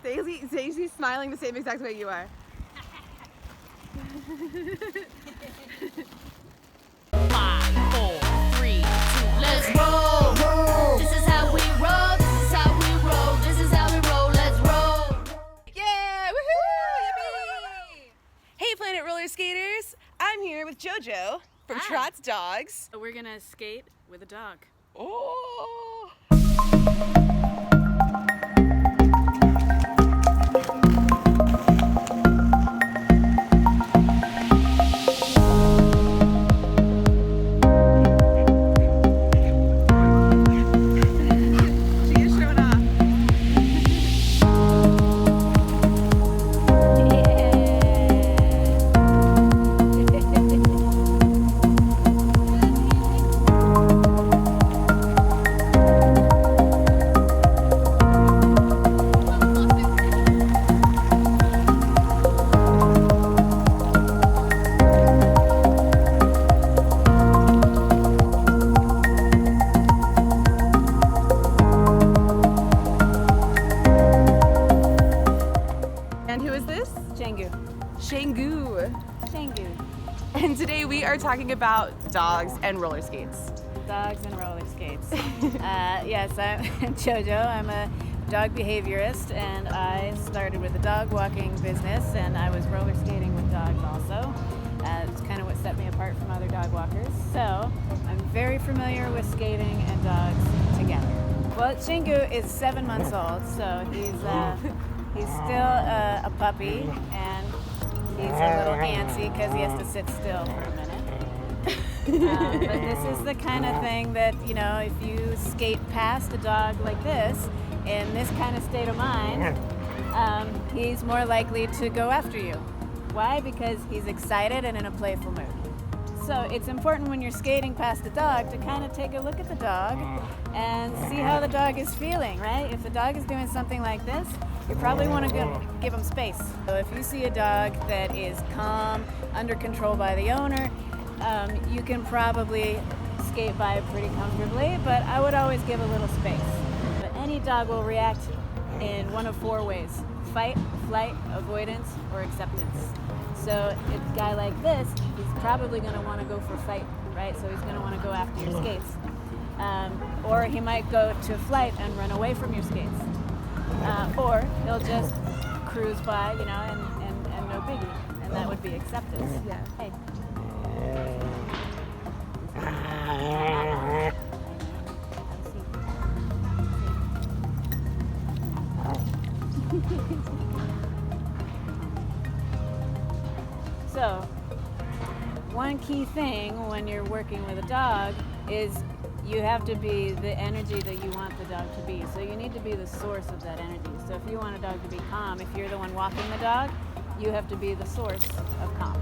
Daisy's smiling the same exact way you are. 5, 4, 3, 2, let's roll. This is how we roll. This is how we roll. This is how we roll. Let's roll. Yeah! Woohoo! Yippee! Hey, Planet Roller Skaters! I'm here with JoJo from TROTS Dogs. We're gonna skate with a dog. Oh! She is showing off. And who is this? Shangu. Shangu. And today we are talking about dogs and roller skates. Dogs and roller skates. Yes, I'm JoJo. I'm a dog behaviorist, and I started with a dog walking business, and I was roller skating with dogs also. It's kind of what set me apart from other dog walkers. So I'm very familiar with skating and dogs together. Well, Shangu is 7 months old, so he's still a puppy, and he's a little antsy because he has to sit still for a minute. But this is the kind of thing that, you know, if you skate past a dog like this, in this kind of state of mind, he's more likely to go after you. Why? Because he's excited and in a playful mood. So it's important when you're skating past a dog to kind of take a look at the dog and see how the dog is feeling, right? If the dog is doing something like this, you probably want to give him space. So if you see a dog that is calm, under control by the owner, you can probably skate by it pretty comfortably, but I would always give a little space. But any dog will react in one of 4 ways: fight, flight, avoidance, or acceptance. So a guy like this, he's probably going to want to go for fight, right? So he's going to want to go after your skates. Or he might go to flight and run away from your skates. Or he'll just cruise by, you know, and no biggie. And that would be acceptance. Yeah. Hey. So, one key thing when you're working with a dog is you have to be the energy that you want the dog to be. So you need to be the source of that energy. So if you want a dog to be calm, if you're the one walking the dog, you have to be the source of calm.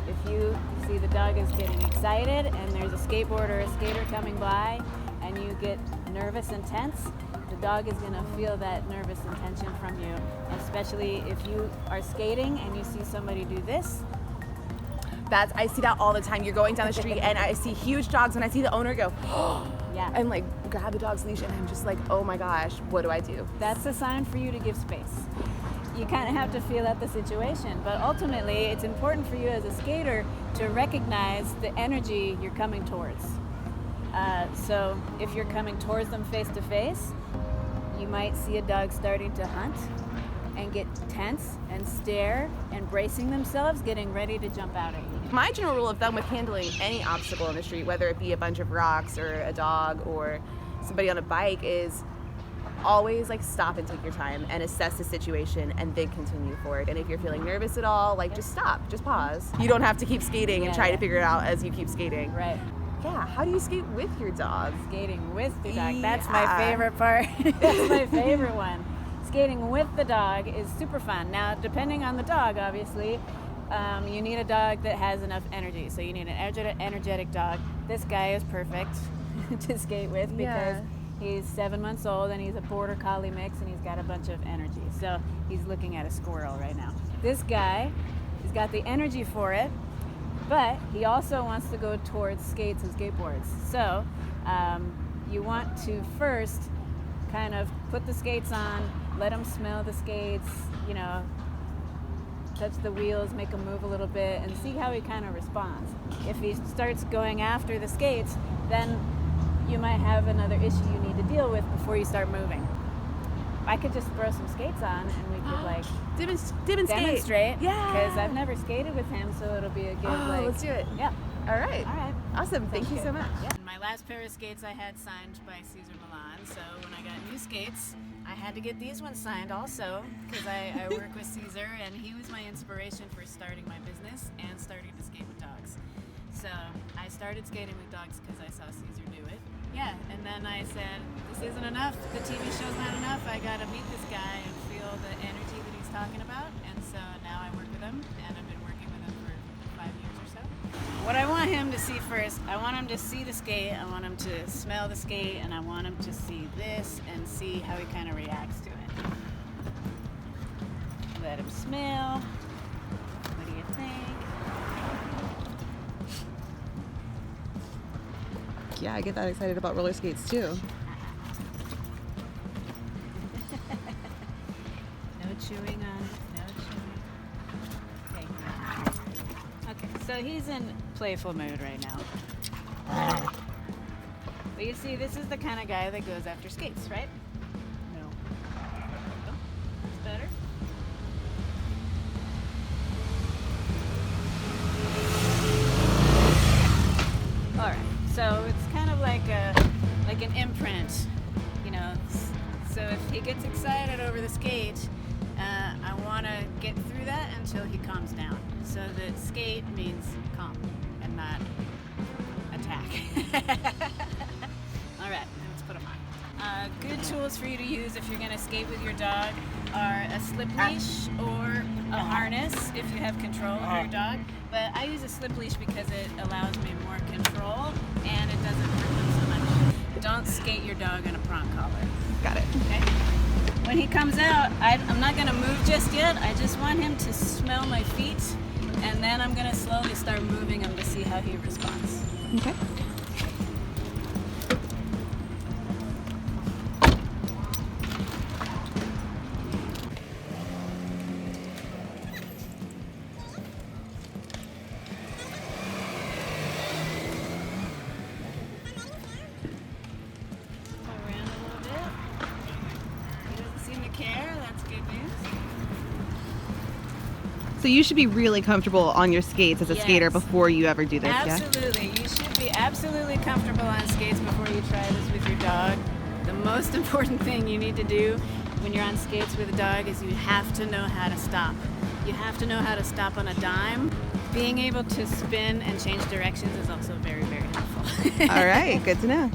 If you see the dog is getting excited and there's a skateboarder or a skater coming by and you get nervous and tense, the dog is going to feel that nervous and tension from you. Especially if you are skating and you see somebody do this. I see that all the time. You're going down the street and I see huge dogs and I see the owner go, Yeah. and like grab the dog's leash and I'm just like, oh my gosh, what do I do? That's a sign for you to give space. You kind of have to feel out the situation, but ultimately it's important for you as a skater to recognize the energy you're coming towards. So if you're coming towards them face to face, you might see a dog starting to hunt and get tense and stare and bracing themselves, getting ready to jump out at you. My general rule of thumb with handling any obstacle in the street, whether it be a bunch of rocks or a dog or somebody on a bike, is always like stop and take your time and assess the situation and then continue forward. And if you're feeling nervous at all, like just stop, just pause. You don't have to keep skating and try to figure it out as you keep skating. Right. Yeah, how do you skate with your dog? Skating with the dog. That's Yeah. my favorite part. That's my favorite one. Skating with the dog is super fun. Now, depending on the dog, obviously, you need a dog that has enough energy. So you need an energetic dog. This guy is perfect to skate with because he's 7 months old and he's a border collie mix and he's got a bunch of energy. So he's looking at a squirrel right now. This guy, he's got the energy for it, but he also wants to go towards skates and skateboards. So you want to first kind of put the skates on, let him smell the skates, you know, touch the wheels, make him move a little bit, and see how he kind of responds. If he starts going after the skates, then you might have another issue you need to deal with before you start moving. I could just throw some skates on and we could like demonstrate. Yeah. Because I've never skated with him, so it'll be a good like. Let's do it. Yeah. All right. All right. Awesome. Thank you so much. Yeah. My last pair of skates I had signed by Caesar Milan, so when I got new skates, I had to get these ones signed also because I work with Caesar, and he was my inspiration for starting my business and starting to skate with dogs. So I started skating with dogs because I saw Caesar do it. Yeah, and then I said, this isn't enough, the TV show's not enough, I gotta meet this guy and feel the energy that he's talking about, and so now I work with him, and I've been working with him for 5 years or so. What I want him to see first, I want him to see the skate, I want him to smell the skate, and I want him to see this and see how he kind of reacts to it. Let him smell. What do you think? Yeah, I get that excited about roller skates too. No chewing on, no chewing. Okay, so he's in playful mood right now. But you see, this is the kind of guy that goes after skates, right? No. That's better. All right. So it's kind of like an imprint, you know. So if he gets excited over the skate, I want to get through that until he calms down. So that skate means calm and not attack. All right, let's put him on. Good tools for you to use if you're going to skate with your dog are a slip leash or a harness if you have control of your dog. But I use a slip leash because it allows me more control and it doesn't hurt them so much. Don't skate your dog on a prong collar. Got it. Okay? When he comes out, I'm not going to move just yet. I just want him to smell my feet, and then I'm going to slowly start moving him to see how he responds. Okay. Around a little bit. He doesn't seem to care. That's good news. So you should be really comfortable on your skates as a skater Yes. before you ever do this, Absolutely. You should be absolutely comfortable on skates before you try this with your dog. The most important thing you need to do when you're on skates with a dog is you have to know how to stop. You have to know how to stop on a dime. Being able to spin and change directions is also very, very helpful. yeah? All right, good to know.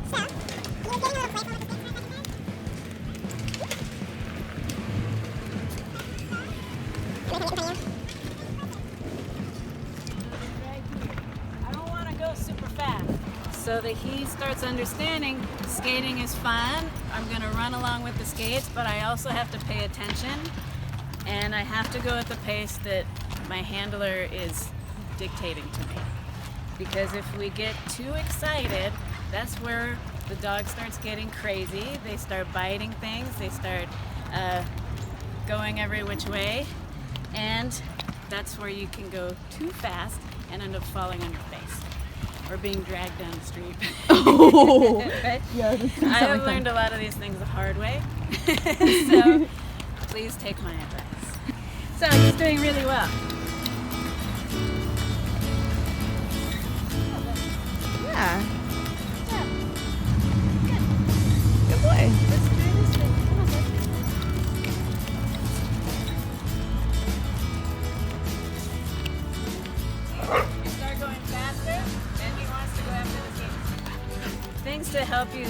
I don't want to go super fast. So that he starts understanding skating is fun. I'm going to run along with the skates, but I also have to pay attention. And I have to go at the pace that my handler is dictating to me. Because if we get too excited, that's where the dog starts getting crazy. They start biting things. They start going every which way. And that's where you can go too fast and end up falling on your face or being dragged down the street. Oh, Right? yeah. I have learned a lot of these things the hard way. So please take my advice. So he's doing really well. Yeah. Yeah. Good boy. Let's try this way. Come on, bud. You start going faster, and he wants to go after the skate. Things to help you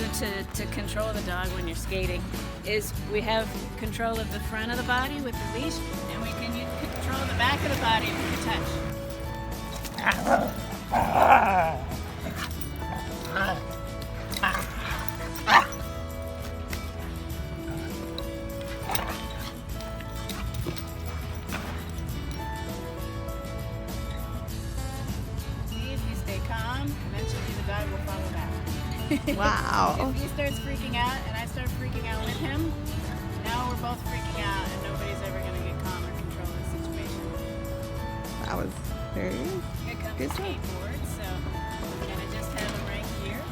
to control the dog when you're skating is we have control of the front of the body with the leash, and we can control the back of the body with the touch. See, if you stay calm, eventually the dog will follow back. Wow. If he starts freaking out and I start freaking out with both freaking out, and nobody's ever going to get calm or control the situation. That was very Here comes good the job. skateboard, so we're going to just have him right here.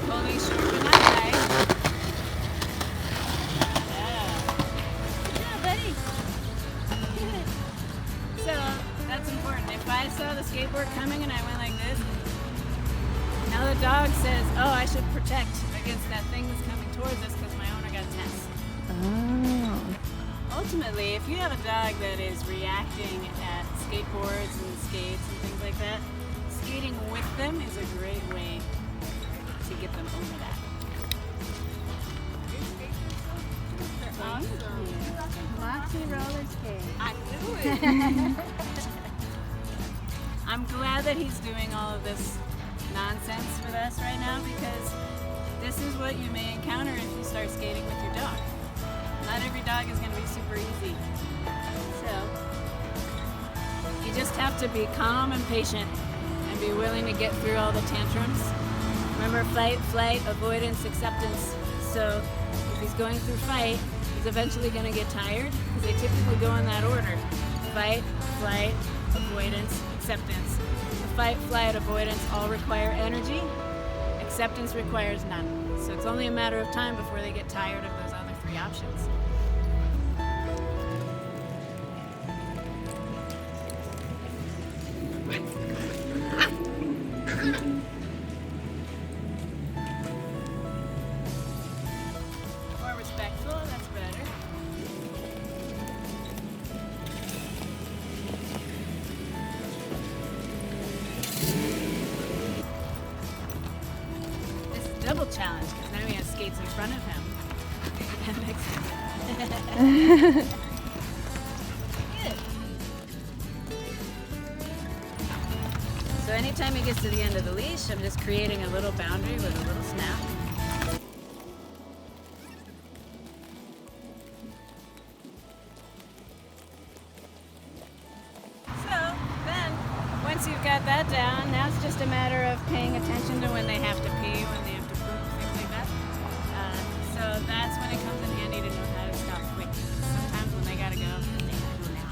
Holding short but not tight. Yeah. Good job, buddy. Good. So, that's important. If I saw the skateboard coming and I went like this, now the dog says, oh, I should protect against that thing that's coming towards us because my owner got tense. Oh. Ultimately, if you have a dog that is reacting at skateboards and skates and things like that, skating with them is a great way to get them over that. Moxie roller skate. I knew it. I'm glad that he's doing all of this nonsense with us right now because this is what you may encounter if you start skating with your dog. Not every dog is going to be super easy. So, you just have to be calm and patient and be willing to get through all the tantrums. Remember, fight, flight, avoidance, acceptance. So, if he's going through fight, he's eventually going to get tired because they typically go in that order. Fight, flight, avoidance, acceptance. The fight, flight, avoidance all require energy. Acceptance requires none. So it's only a matter of time before they get tired of those other three options. More respectful, that's better. This is double challenge because now he has skates in front of him. Good. So anytime he gets to the end of the leash, I'm just creating a little boundary with a little snap. So then, once you've got that down, now it's just a matter of paying attention to when they have to pee, when they have to poop, things like that. So that's when it comes in handy to know how to stop quick. Sometimes when they gotta go, they gotta go now.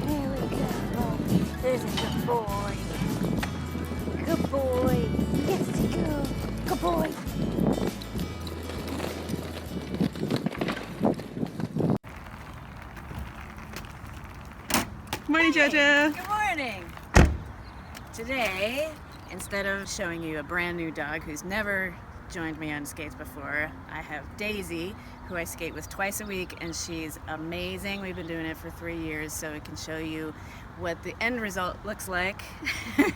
There we go. There's a good boy. Good boy. Yes, go. Good boy. Good morning, JoJo. Good morning! Today, instead of showing you a brand new dog who's never joined me on skates before, I have Daisy, who I skate with twice a week, and she's amazing. We've been doing it for 3 years, so we can show you what the end result looks like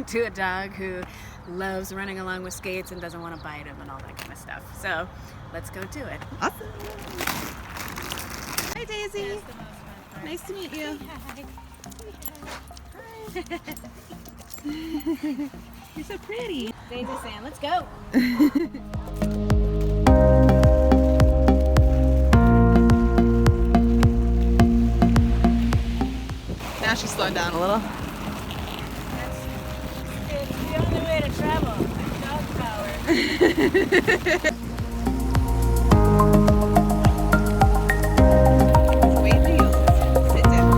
to a dog who loves running along with skates and doesn't want to bite him and all that kind of stuff. So, let's go do it. Awesome. Hi, Daisy. That's the most fun part. Nice to meet you. You're so pretty. Daisy saying, let's go! Now she's slowing down a little. It's the only way to travel. Dog power. Wait till you sit down.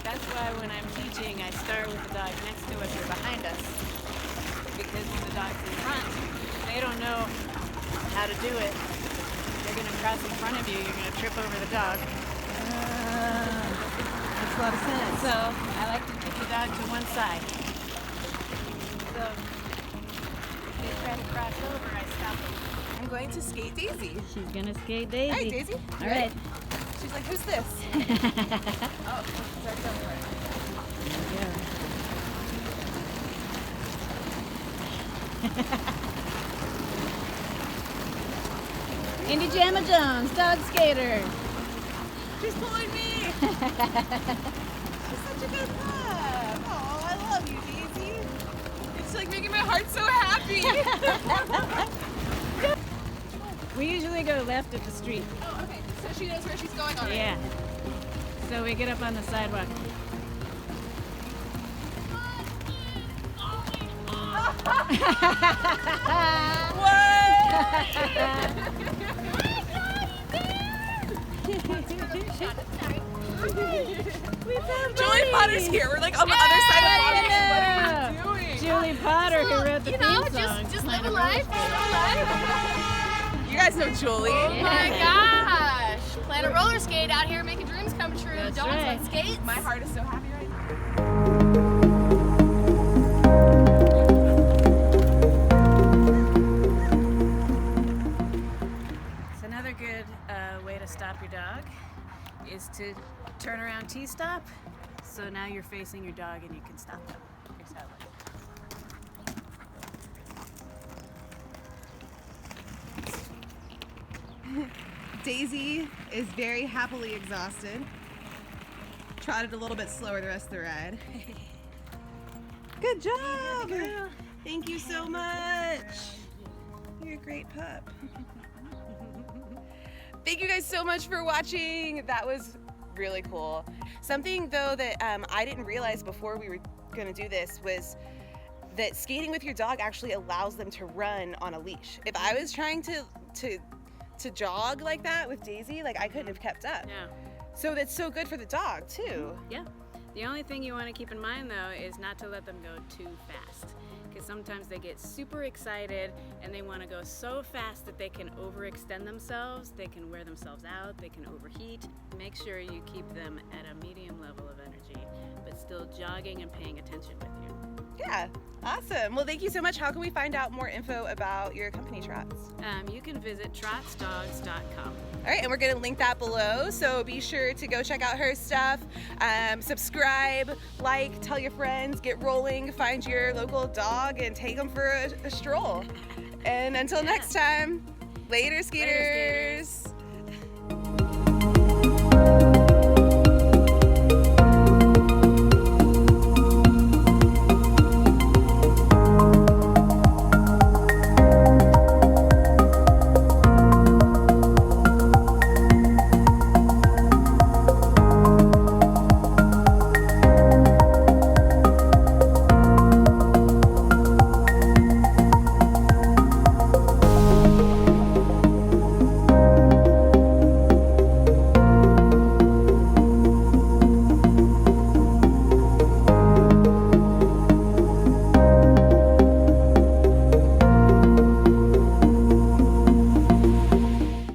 That's why when I'm teaching, I start with the dog next to us or behind us. Because when the dog's in front, they don't know how to do it. They're going to cross in front of you, you're going to trip over the dog. Makes a lot of sense. So I like to kick the dog to one side. So if they try to cross over, I stop them. I'm going to skate Daisy. She's going to skate Daisy. Hi, Daisy. All right. She's like, who's this? Oh, that's on the right. Indiana Jones, dog skater. She's pulling me. She's such a good love. Oh, I love you, Daisy. It's like making my heart so happy. We usually go left at the street. Oh, okay. So she knows where she's going already. Yeah. So we get up on the sidewalk. Julie Potter's here. We're like on the other side of Boston. What are you doing? Julie Potter, who wrote the You know, theme song. just live a life. Just live a life. You guys know Julie. Oh my gosh. Playing a roller skate out here making dreams come true. That's Dogs right. on skates. My heart is so happy right now. So another good way to stop your dog is to turn around T-stop. So now you're facing your dog and you can stop them. Exactly. Daisy is very happily exhausted. Trotted a little bit slower the rest of the ride. Good job! Thank you so much. You're a great pup. Thank you guys so much for watching. That was really cool. Something though that I didn't realize before we were gonna do this was that skating with your dog actually allows them to run on a leash. If I was trying to jog like that with Daisy, like I couldn't have kept up. Yeah. So that's so good for the dog too. Yeah. The only thing you want to keep in mind though is not to let them go too fast. Because sometimes they get super excited and they want to go so fast that they can overextend themselves, they can wear themselves out, they can overheat. Make sure you keep them at a medium level of energy, but still jogging and paying attention with you. Yeah, awesome. Well, thank you so much. How can we find out more info about your company, Trots? You can visit trotsdogs.com. All right, and we're gonna link that below, so be sure to go check out her stuff. Subscribe, like, tell your friends, get rolling, find your local dog and take them for a stroll. And until next time, later skaters.